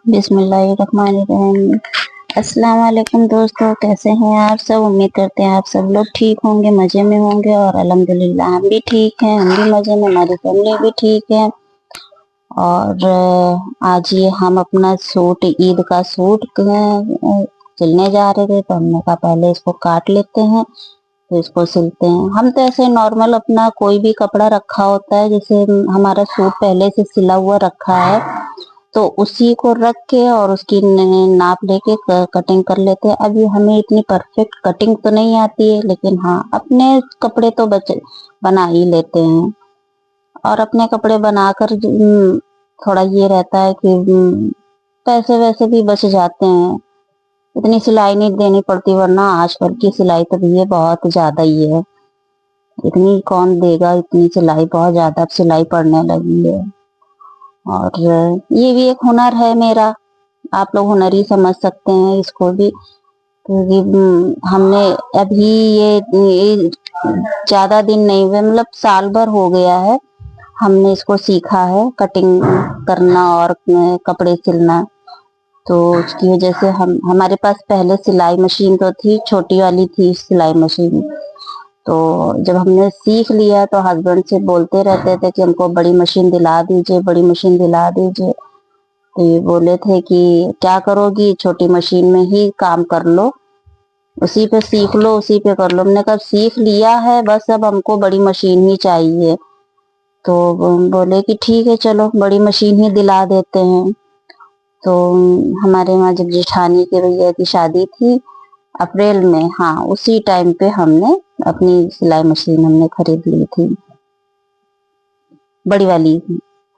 बिस्मिल्लाहिर्रहमानिर्रहीम। अस्सलाम वालेकुम दोस्तों, कैसे हैं आप सब। उम्मीद करते हैं आप सब लोग ठीक होंगे, मजे में होंगे। और अल्हम्दुलिल्लाह हम भी ठीक हैं, हम भी मजे में, हमारी फैमिली भी ठीक है। और आज ये हम अपना सूट, ईद का सूट सिलने जा रहे थे, तो हमने कहा पहले इसको काट लेते हैं तो इसको सिलते हैं। हम तो ऐसे नॉर्मल अपना कोई भी कपड़ा रखा होता है, जैसे हमारा सूट पहले से सिला हुआ रखा है, तो उसी को रख के और उसकी नाप लेके कटिंग कर लेते हैं। अभी हमें इतनी परफेक्ट कटिंग तो नहीं आती है, लेकिन हाँ अपने कपड़े तो बना ही लेते हैं। और अपने कपड़े बनाकर थोड़ा ये रहता है कि पैसे वैसे भी बच जाते हैं, इतनी सिलाई नहीं देनी पड़ती, वरना आजकल की सिलाई तो ये बहुत ज्यादा ही है। इतनी कौन देगा इतनी सिलाई, बहुत ज्यादा अब सिलाई पड़ने लगी है। और ये भी एक हुनर है मेरा, आप लोग हुनर ही समझ सकते हैं इसको भी, क्योंकि हमने अभी ये ज्यादा दिन नहीं हुए, मतलब साल भर हो गया है हमने इसको सीखा है, कटिंग करना और कपड़े सिलना। तो उसकी वजह से हमारे पास पहले सिलाई मशीन तो थी, छोटी वाली थी सिलाई मशीन। तो जब हमने सीख लिया तो हस्बैंड से बोलते रहते थे कि हमको बड़ी मशीन दिला दीजिए, बड़ी मशीन दिला दीजिए। तो ये बोले थे कि क्या करोगी, छोटी मशीन में ही काम कर लो, उसी पे सीख लो, उसी पे कर लो। हमने कहा सीख लिया है, बस अब हमको बड़ी मशीन ही चाहिए। तो बोले कि ठीक है चलो बड़ी मशीन ही दिला देते हैं। तो हमारे वहाँ जब जेठानी के भैया की शादी थी अप्रैल में, हाँ उसी टाइम पे हमने अपनी सिलाई मशीन हमने खरीद ली थी, बड़ी वाली।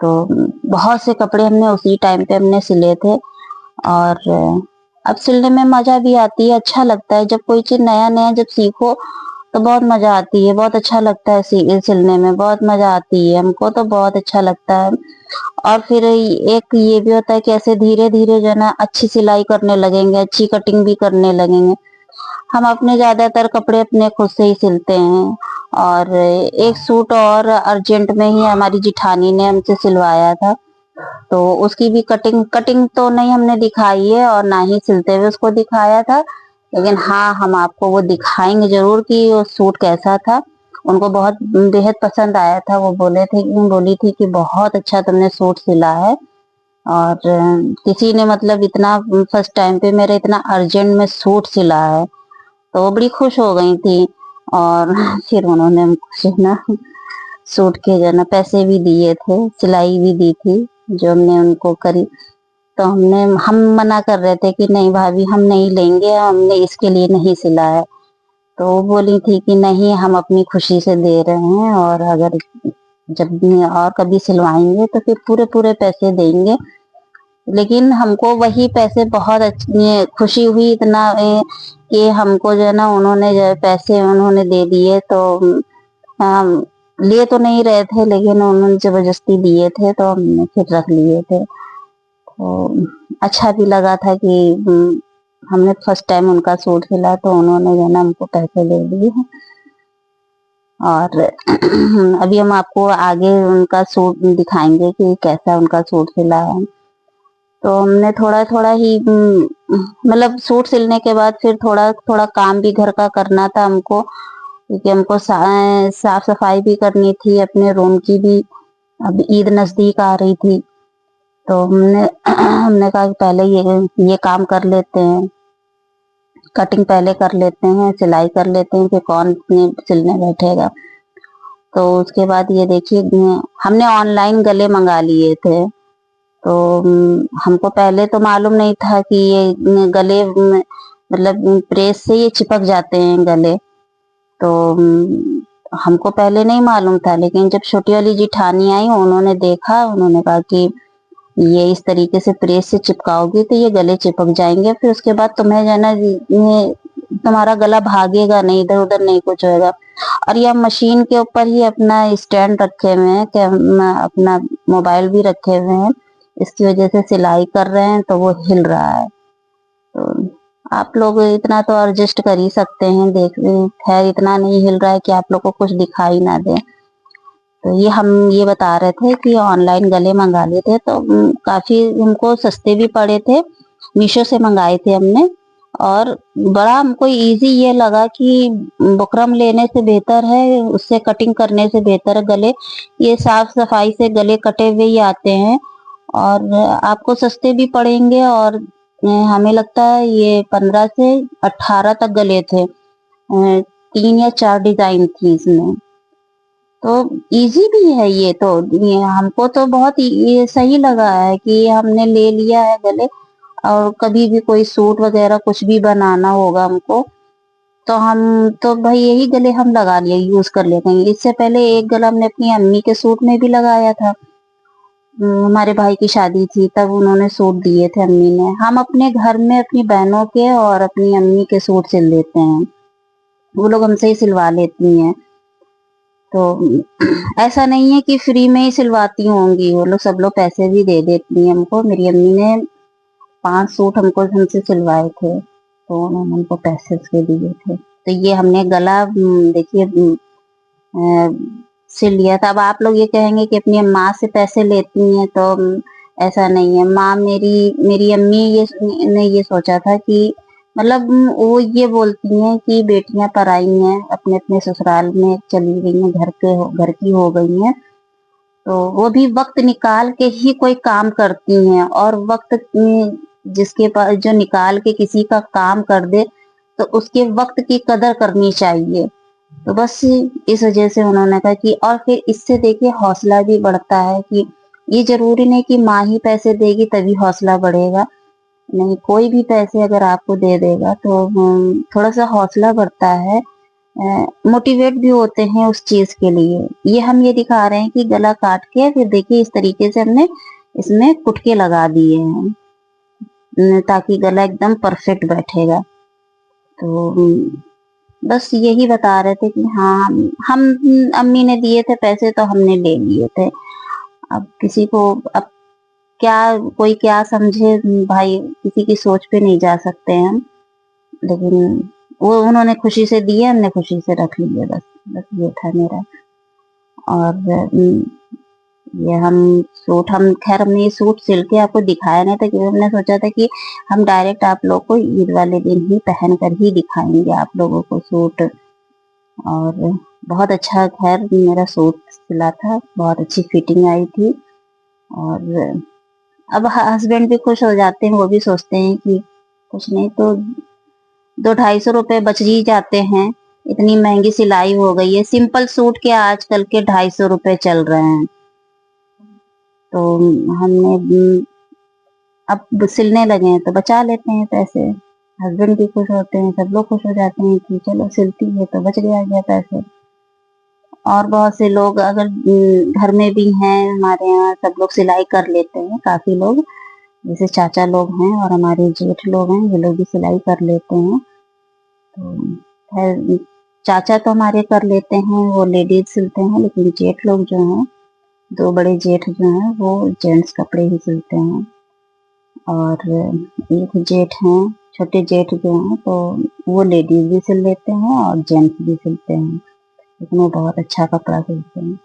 तो बहुत से कपड़े हमने उसी टाइम पे हमने सिले थे। और अब सिलने में मजा भी आती है, अच्छा लगता है। जब कोई चीज नया नया जब सीखो तो बहुत मजा आती है, बहुत अच्छा लगता है, सिलने में बहुत मजा आती है, हमको तो बहुत अच्छा लगता है। और फिर एक ये भी होता है कि ऐसे धीरे धीरे जो है ना अच्छी सिलाई करने लगेंगे, अच्छी कटिंग भी करने लगेंगे। हम अपने ज्यादातर कपड़े अपने खुद से ही सिलते हैं। और एक सूट और अर्जेंट में ही हमारी जिठानी ने हमसे सिलवाया था, तो उसकी भी कटिंग कटिंग तो नहीं हमने दिखाई है और ना ही सिलते हुए उसको दिखाया था। लेकिन हाँ हम आपको वो दिखाएंगे जरूर कि वो सूट कैसा था। उनको बहुत बेहद पसंद आया था, वो बोली थी कि बहुत अच्छा तुमने सूट सिला है। और किसी ने मतलब इतना फर्स्ट टाइम पे मेरे इतना अर्जेंट में सूट सिला है, तो वो बड़ी खुश हो गई थी। और फिर उन्होंने मुझे ना सूट के जो ना पैसे भी दिए थे, सिलाई भी दी थी जो हमने उनको करी। तो हम मना कर रहे थे कि नहीं भाभी हम नहीं लेंगे, हमने इसके लिए नहीं सिला है। तो वो बोली थी कि नहीं हम अपनी खुशी से दे रहे हैं, और अगर जब भी और कभी सिलवाएंगे तो फिर पूरे पूरे पैसे देंगे। लेकिन हमको वही पैसे बहुत अच्छी खुशी हुई, इतना कि हमको जो है ना उन्होंने जो पैसे उन्होंने दे दिए। तो हम लिए तो नहीं रहे थे, लेकिन उन्होंने जबरदस्ती दिए थे तो हमने फिर रख लिए थे। तो अच्छा भी लगा था कि हमने फर्स्ट टाइम उनका सूट सिला तो उन्होंने जो है ना हमको पैसे दे दिए। और अभी हम आपको आगे उनका सूट दिखाएंगे कि कैसा उनका सूट सिला है। तो हमने थोड़ा थोड़ा ही मतलब सूट सिलने के बाद फिर थोड़ा थोड़ा काम भी घर का करना था हमको, क्योंकि हमको साफ सफाई भी करनी थी अपने रूम की भी। अब ईद नजदीक आ रही थी, तो हमने हमने कहा कि पहले ये काम कर लेते हैं, कटिंग पहले कर लेते हैं, सिलाई कर लेते हैं, फिर कौन सिलने बैठेगा। तो उसके बाद ये देखिए हमने ऑनलाइन गले मंगा लिए थे। तो हमको पहले तो मालूम नहीं था कि ये गले मतलब प्रेस से ये चिपक जाते हैं गले। तो हमको पहले नहीं मालूम था, लेकिन जब छोटी वाली जिठानी आई उन्होंने देखा, उन्होंने कहा कि ये इस तरीके से प्रेस से चिपकाओगी तो ये गले चिपक जाएंगे, फिर उसके बाद तुम्हें जो है ना तुम्हारा गला भागेगा नहीं, इधर उधर नहीं कुछ होगा। और ये मशीन के ऊपर ही अपना स्टैंड रखे हुए हैं, अपना मोबाइल भी रखे हुए हैं, इसकी वजह से सिलाई कर रहे हैं तो वो हिल रहा है। तो आप लोग इतना तो एडजस्ट कर ही सकते हैं, देख खैर इतना नहीं हिल रहा है कि आप लोग को कुछ दिखाई ना दे। तो ये हम ये बता रहे थे कि ऑनलाइन गले मंगा लिए थे तो काफी हमको सस्ते भी पड़े थे। मीशो से मंगाए थे हमने और बड़ा हमको इजी ये लगा कि बुकरम लेने से बेहतर है, उससे कटिंग करने से बेहतर है गले। ये साफ सफाई से गले कटे हुए ही आते हैं और आपको सस्ते भी पड़ेंगे। और हमें लगता है ये 15 से 18 तक गले थे। 3 या 4 डिजाइन थी इसमें, तो इजी भी है ये। तो ये हमको तो बहुत ये सही लगा है कि हमने ले लिया है गले। और कभी भी कोई सूट वगैरह कुछ भी बनाना होगा हमको तो हम तो भाई यही गले हम लगा लिए, यूज कर लेते हैं। इससे पहले एक गला हमने अपनी अम्मी के सूट में भी लगाया था। हमारे भाई की शादी थी तब उन्होंने सूट दिए थे अम्मी ने। हम अपने घर में अपनी बहनों के और अपनी अम्मी के सूट सिल देते हैं, वो लोग हमसे ही सिलवा लेती हैं। तो ऐसा नहीं है कि फ्री में ही सिलवाती होंगी, वो लोग सब लोग पैसे भी दे देती हैं हमको। मेरी अम्मी ने 5 सूट हमसे सिलवाए थे तो उन्होंने हमको पैसे उसके दिए थे। तो ये हमने गला देखिए सिल लिया था। अब आप लोग ये कहेंगे कि अपनी माँ से पैसे लेती हैं तो ऐसा नहीं है। माँ मेरी अम्मी ये ने ये सोचा था कि मतलब वो ये बोलती हैं कि बेटियां पराई हैं, अपने अपने ससुराल में चली गई हैं, घर की हो गई हैं। तो वो भी वक्त निकाल के ही कोई काम करती हैं। और वक्त जिसके पास जो निकाल के किसी का काम कर दे तो उसके वक्त की कदर करनी चाहिए। तो बस इस वजह से उन्होंने कहा कि और फिर इससे देखिए हौसला भी बढ़ता है कि ये जरूरी नहीं कि माँ ही पैसे देगी तभी हौसला बढ़ेगा। नहीं, कोई भी पैसे अगर आपको दे देगा तो थोड़ा सा हौसला बढ़ता है, मोटिवेट भी होते हैं उस चीज के लिए। ये हम ये दिखा रहे हैं कि गला काट के फिर देखिए इस तरीके से हमने इसमें कुटके लगा दिए हैं ताकि गला एकदम परफेक्ट बैठेगा। तो बस यही बता रहे थे कि हाँ हम अम्मी ने दिए थे पैसे तो हमने ले लिए थे। अब किसी को अब क्या कोई क्या समझे भाई, किसी की सोच पे नहीं जा सकते हैं हम। लेकिन वो उन्होंने खुशी से दिए, हमने खुशी से रख लिए। बस बस ये था मेरा। और ये हम खैर हमने ये सूट सिल के आपको दिखाया नहीं था क्योंकि हमने सोचा था कि हम डायरेक्ट आप लोग को ईद वाले दिन ही पहन कर ही दिखाएंगे आप लोगों को सूट। और बहुत अच्छा खैर मेरा सूट सिला था, बहुत अच्छी फिटिंग आई थी। और अब हस्बैंड भी खुश हो जाते हैं, वो भी सोचते हैं कि कुछ नहीं तो 200-250 रुपए बच ही जाते हैं। इतनी महंगी सिलाई हो गई है, सिंपल सूट के आजकल के 250 रुपए चल रहे हैं। तो हमने अब सिलने लगे हैं तो बचा लेते हैं पैसे। हस्बैंड भी खुश होते हैं, सब लोग खुश हो जाते हैं कि चलो सिलती है तो बच गया पैसे। और बहुत से लोग अगर घर में भी हैं हमारे यहाँ, सब लोग सिलाई कर लेते हैं, काफी लोग जैसे चाचा लोग हैं और हमारे जेठ लोग हैं, ये लोग भी सिलाई कर लेते हैं। तो खैर चाचा तो हमारे कर लेते हैं, वो लेडीज सिलते हैं, लेकिन जेठ लोग जो हैं, 2 बड़े जेठ जो हैं वो जेंट्स कपड़े ही सिलते हैं। और एक जेठ हैं, छोटे जेठ जो हैं तो वो लेडीज भी सिल लेते हैं और जेंट्स भी सिलते हैं, लेकिन वो बहुत अच्छा कपड़ा सिलते हैं।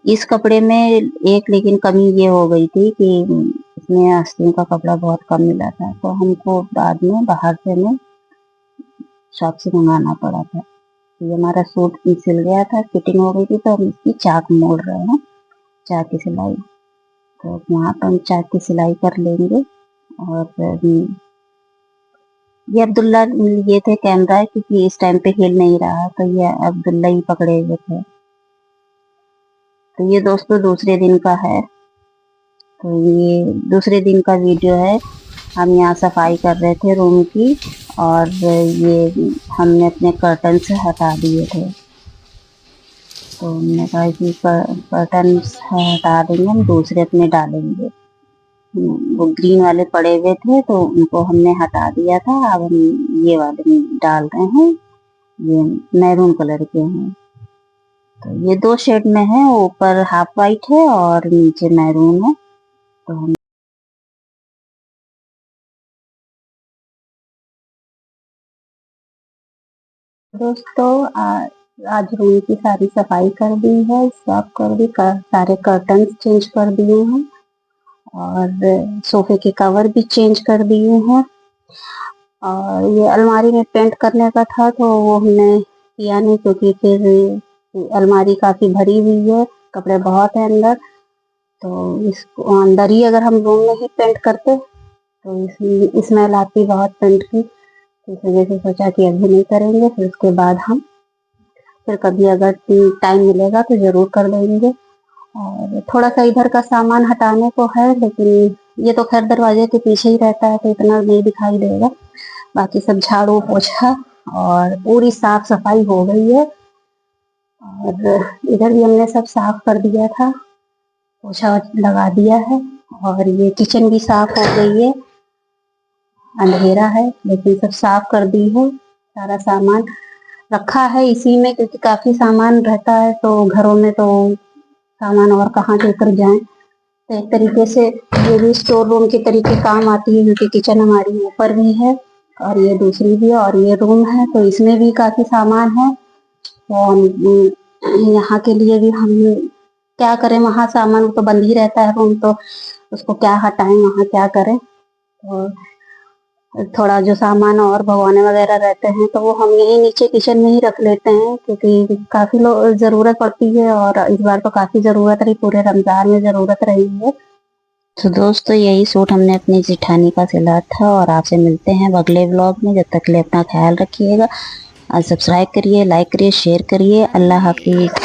इस कपड़े में एक लेकिन कमी ये हो गई थी कि इसमें आस्तीन का कपड़ा बहुत कम मिला था, तो हमको बाद में बाहर से हमें शॉप से मंगाना पड़ा था। ये हमारा सूट सिल गया था, फिटिंग हो गई थी, तो हम इसकी चाक मोड़ रहे हैं, चाक की सिलाई। तो वहाँ पर हम चाक की सिलाई कर लेंगे। और ये अब्दुल्ला लिए थे कैमरा क्योंकि इस टाइम पे हिल नहीं रहा, तो ये अब्दुल्ला ही पकड़े हुए थे। तो ये दोस्तों दूसरे दिन का है, तो ये दूसरे दिन का वीडियो है। हम यहाँ सफाई कर रहे थे रूम की और ये हमने अपने कर्टन से हटा दिए थे। तो हमने कहा कि कर्टन हटा देंगे, हम दूसरे अपने डालेंगे। वो ग्रीन वाले पड़े हुए थे तो उनको हमने हटा दिया था, अब हम ये वाले डाल रहे हैं। ये मैरून कलर के हैं, तो ये 2 शेड में है, ऊपर हाफ वाइट है और नीचे मैरून है। तो हम दोस्तों आज रूम की सारी सफाई कर दी है, साफ कर दी, सारे कर्टन चेंज कर दिए हैं और सोफे के कवर भी चेंज कर दिए हैं। और ये अलमारी में पेंट करने का था तो वो हमने किया नहीं, क्योंकि फिर अलमारी काफी भरी हुई है, कपड़े बहुत है अंदर, तो इसको अंदर ही अगर हम रूम में ही पेंट करते तो स्मेल आती बहुत पेंट की, तो इस वजह से सोचा कि अभी नहीं करेंगे, फिर उसके बाद हम फिर कभी अगर टाइम मिलेगा तो जरूर कर देंगे। और थोड़ा सा इधर का सामान हटाने को है, लेकिन ये तो खैर दरवाजे के पीछे ही रहता है तो इतना नहीं दिखाई देगा। बाकी सब झाड़ू पोछा और पूरी साफ सफाई हो गई है। और इधर भी हमने सब साफ कर दिया था, पोछा लगा दिया है। और ये किचन भी साफ हो गई है, अंधेरा है लेकिन सब साफ कर दी है। सारा सामान रखा है इसी में, क्योंकि काफी सामान रहता है तो घरों में तो सामान और कहाँ लेकर जाएं, तो एक तरीके से ये भी स्टोर रूम के तरीके काम आती है, क्योंकि किचन हमारी ऊपर भी है और ये दूसरी भी है और ये रूम है, तो इसमें भी काफी सामान है। तो हम यहाँ के लिए भी हम क्या करें, वहाँ सामान तो बंद ही रहता है रूम, तो उसको क्या हटाएं, वहाँ क्या करें। तो थोड़ा जो सामान और भगोने वगैरह रहते हैं तो वो हम यही नीचे किचन में ही रख लेते हैं, क्योंकि काफी लोग जरूरत पड़ती है और इस बार तो काफी जरूरत रही, पूरे रमजान में जरूरत रही है। तो दोस्तों यही सूट हमने अपनी जिठानी का सिला था और आपसे मिलते हैं अगले व्लॉग में। जब तक के लिए अपना ख्याल रखिएगा, सब्सक्राइब करिए, लाइक करिए, शेयर करिए। अल्लाह हाफिज।